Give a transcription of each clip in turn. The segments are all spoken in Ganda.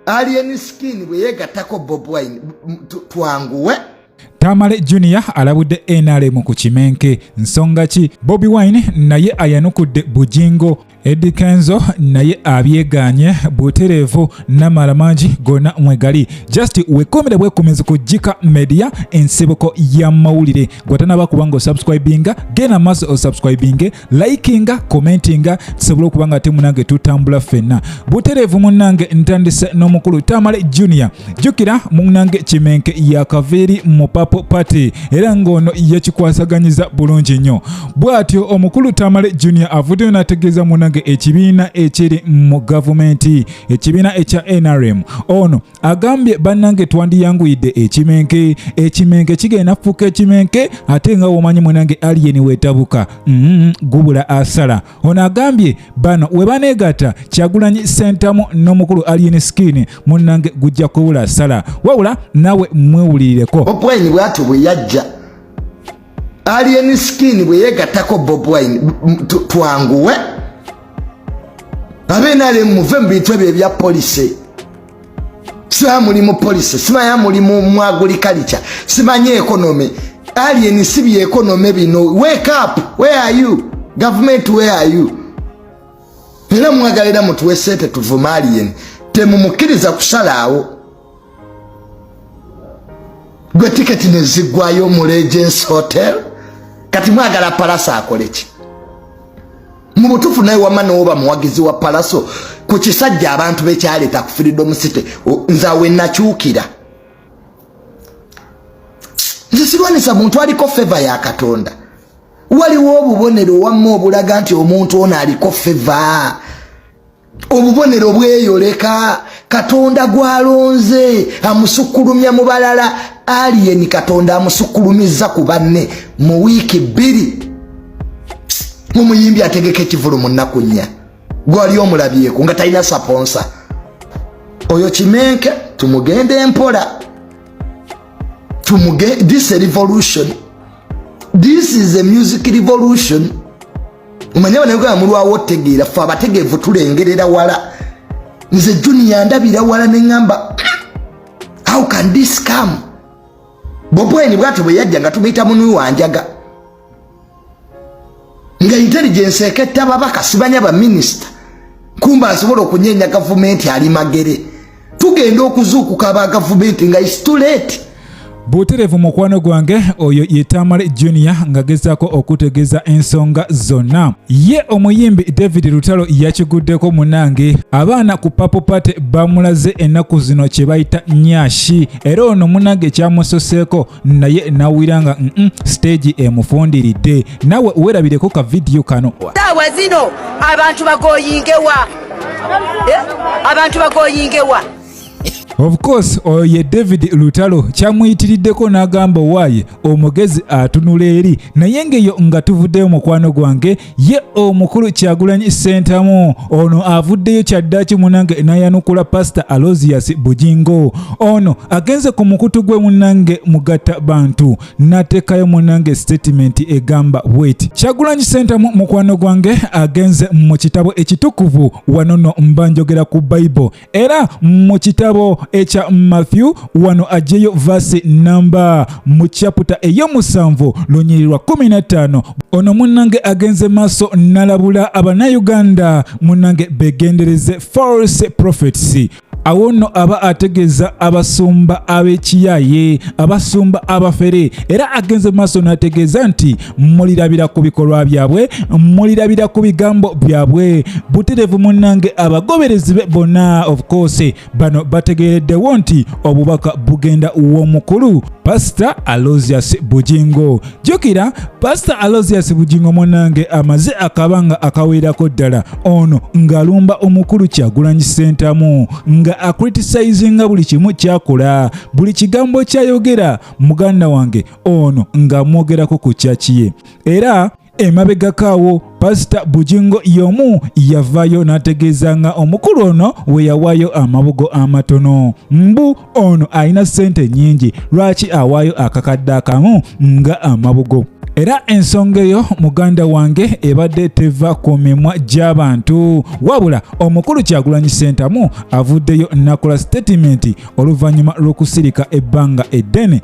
alien skin bwe yegattako Bobiwine twanguwe. Tamale Junior alabudde NRM ku kimenke nsonga ki Bobiwine naye ayanukudde Bujingo Eddie Kenzo naye abyeganye butereevu n'amalamangi gonna mwegali just wekomere bwekomeze ku KIKA Media ensibuko ya mawulire gwatanaba kubanga subscribinga gena maso subscribinge likinga commentinga tusobola okubanga temunange tutambula fenna butereevu munange ntandise n'omukulu Tamale Junior jukira munange kimenke ya kaveri mu Purple Party era ngono yakikwasaganyiza bulungi nnyo bwatyo omukulu Tamale Junior avuddeyo n'ategeeza munange ekibiina ekiri mu gavumenti ekibiina ekya NRM ono agambye bannange twandiyanguyidde ekimenke kigenda kufuuka ekimenke ate nga womanyi munange alien wetabuka gubula asala ono agambye bano we baneegatta Kyagulanyi Ssentamu n'omukulu alien skin munange gujja kubula asala wabula nawe mwewulirireko Bobiwine bwatu bwe yajja alien skin bwe yegattako Bobiwine twanguwe abenale muve mbitwe bya police sima mulimu police sima ya mulimu mwagriculture simanye economy alien sibi economy bino wake up where are you government where are you era mwagalera mutuwe sente tuvuma alien temumukiriza kusalaawo gwe ticket nezigwayo mu Legends Hotel kati mwagala palasa akoleki mubutufu naye wamana oba muwagizi wa palaso ku kisajja abantu bekyaleta ku Freedom City nzawe nakyukira nzisirwanisa muntu aliko favor ya Katonda waliwo obubonero wamma obulaga nti omuntu ono aliko favor obubonero bweyoleka Katonda gwalonze amusukulumya mu balala alien Katonda amusukulumiza ku banne mu wiiki 2 mumuyimbi ategeke kivulu munnaku 4 gwali omulabyeko nga talina sponsor oyo kimenke tumugende empola this a revolution, this is a music revolution. Umanya banagwa mulwawo otegeera fa abategeevu tulengerera wala nze Junior ndabira wala nengamba how can this come Bobiwine bwatu bwe yajja nga tumita munwi wanjaga nga intelligence eketta babaka sibanya ba minister kumba asobola okunyenya government ali magere tugenda okuzuukuka ba government nga is too late. Buterevu mukwano gwange oyo ye Tamale Junior ngagezaako okutegeza ensonga zonna. Ye omuyimbi David Lutalo yakiguddeko munange abaana ku Purple Party bamulaze ennaku zino kye bayita nyashi era ono munange kyamusoseeko naye nawiranga stage emufundiridde nawe werabireko ka video kano. Tawa zino abantu bagoyingewa Of course oye David Lutalo kyamuyitiriddeko n'agamba waaye omugezi atunula eri naye ngeyo nga tuvuddeyo mukwano gwange ye omukulu Kyagulanyi Ssentamu ono avuddeyo kyaddaki munange nayanukula Pastor Aloysius Bujingo ono agenze ku mukutu gwe munange mugatta bantu nateekayo munange statement egamba bweti Kyagulanyi Ssentamu mukwano gwange agenze mu kitabo ekitukuvu wanono mbanjogera ku Bible era mu kitabo echa Matthew wano ajeyo verse number mu chapter eyomusanvu lunyirirwa 15 ono munange agenze maso nalabula abannayuganda munange begendereze false prophets awono aba ategeza abasumba abekiyaye abasumba abafere era agenze maso nategeza nti mulirabira ku bikolwa byabwe mulirabira ku bigambo byabwe buterevu munange abagoberezi be bonna of course bano bategereddewo nti obubaka bugenda w'omukulu Pastor Aloysius Bujingo. Jokira Pastor Aloysius Bujingo munange amaze akabanga akawerako ddala ono ngalumba omukulu Kyagulanyi Ssentamu nga acriticizing buli kimu kyakola buli kigambo kyayogera muganda wange ono nga mwogerako ku kyakiye era emabega kaawo Pastor Bujingo yomu yavayo nategeeza nga omukulu ono we yawayo amabugo amatono mbu ono alina sente nyingi lwaki awaayo akakadde akamu nga amabugo era ensonga eyo muganda wange ebadde teva ku mimwa gy'abantu wabula omukulu Kyagulanyi Ssentamu avuddeyo nakola statement oluvannyuma lw'okusirika ebbanga eddene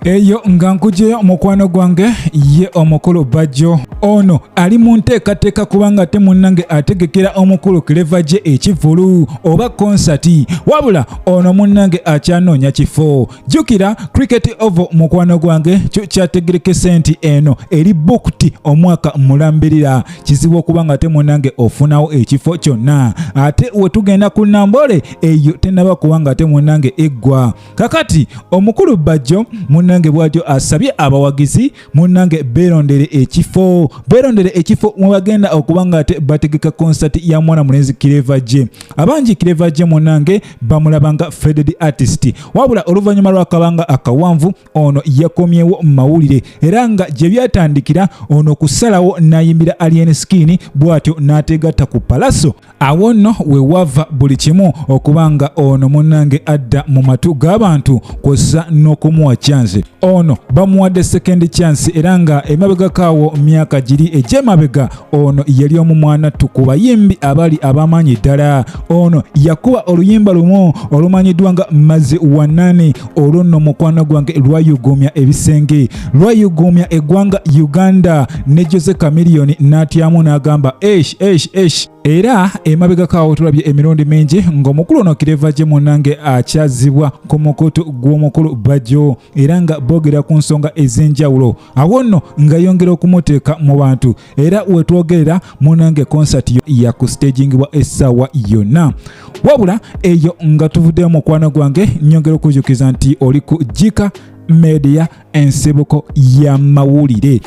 eyo nga nkujeyo mukwano gwange ye omukulu Bajjo ono ali mu nteekateeka kubanga ate munnange ategekera omukulu Clever gye ekivulu oba konsati wabula ono munnange akyanoonya kifo jjukira cricket oval mukwano gwange kyo kyategerekese nti eno eri booked omwaka mulambirira kizibu okubanga ate munnange ofunawo ekifo kyonna ate wetugenda ku Nambole eyo tenaba kubanga ate munnange eggwa kakati omukulu Bajjo munnange bwatyo asabye abawagizi munnange beerondere ekifo mwe bagenda okubanga ate bategeka konsati ya mwana mulenzi Clever gye abangi Clever gye munnange bamulabanga Fred artist wabula oluvannyuma lw'akabanga akawanvu ono yakomyewo mu mawulire era nga gye byatandikira ono kusalawo nayimbira Alien Skin bwatyo n'ategatta ku palaso awo nno we wava buli kimu okubanga ono munnange adda mu matu g'abantu kw'ossa n'okumuwa chance ono bamuwadde second chance era nga emabega kaawo myaka giri egy'emabega ono yali omu mwana ku bayimbi abali abamanyi ddala ono yakuba oluyimba lumu olumanyiddwa nga Mazzi Wanani olwo nno mukwano gwange lwayugumya ebisenge lwayugumya eggwanga Uganda ne Jose Chameleone n'atyamu n'agamba esh era emabega kaawo tulabye emirundi mingi ng'omukulu ono Clever gye munnange akyazibwa ku mukutu gw'omukulu Bajjo era nga boogera ku nsonga ez'enjawulo awo nno nga yongera okumuteeka mu bantu era wetwogerera munnange konsati ya ku stagingibwa essaawa yonna wabula eyo nga tuvuddeyo mukwano gwange nyongera okujjukiza nti oli ku KIKA media ensibuko ya mawulire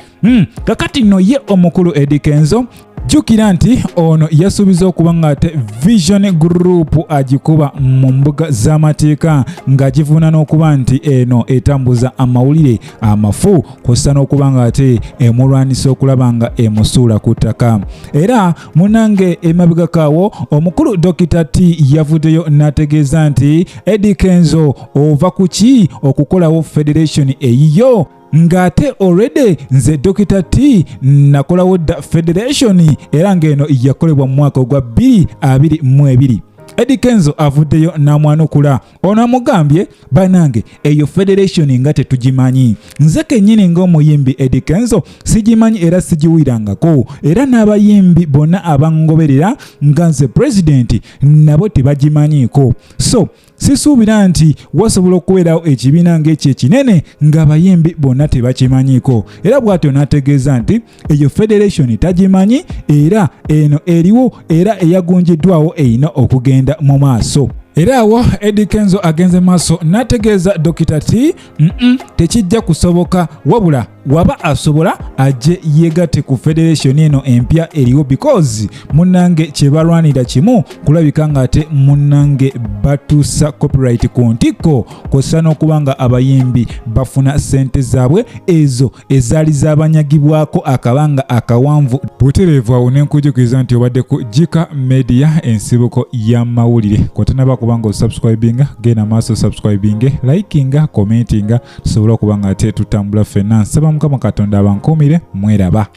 kakati nno ye omukulu Eddie Kenzo jjukira nti ono yasuubiza okuba nga ate Vision Group agikuba mu mbuga z'amateeka ng'agivuna n'okuba nti eno etambuza amawulire amafu kw'ossa n'okuba nga ate emulwanisa okulaba nga emusuula ku ttaka era munnange emabega kaawo omukulu Dr. T yavuddeyo n'ategeeza nti Eddie Kenzo ova ku ki okukolawo federation eyiyo ngate already nze Dr. T nakolawo dda federation era ngeno yakolebwa mu mwaka ogwa 2022 Eddie Kenzo avuddeyo n'amwanukula ono amugambye banange eyo federation nga tetugimanyi nze kennyini ng'omuyimbi Eddie Kenzo sigimanyi era sigiwirangako era n'abayimbi bonna abangoberera nga nze president nabo tebagimanyiiko so sisuubira nti wasobola okubeerawo ekibiina ng'ekyo ekinene ng'abayimbi bonna tebakimanyiiko era bw'atyo n'ategeeza nti eyo federation tagimanyi era eno eriwo era eyagunjiddwawo erina okugenda mu maaso era awo Eddie Kenzo agenze maaso n'ategeeza Dr. T tekijja kusoboka wabula waba asobola ajje yegatte ku federation eno empya eriwo because munnange kye balwanira kimu kulabika nga ate munnange batuusa copyright ku ntikko kw'ossa n'okuba nga abayimbi bafuna ssente zaabwe ezo ezaali z'abanyagibwako akabanga akawanvu butereevu awo n'enkujjukiza nti obadde ku KIKA media ensibuko y'amawulire kwotanaba kuba nga osubscribinga genda maaso subscribinge likinga commentinga tusobole okuba nga ate tutambula ffenna nsaba Mukama Katonda abankuumire mweraba.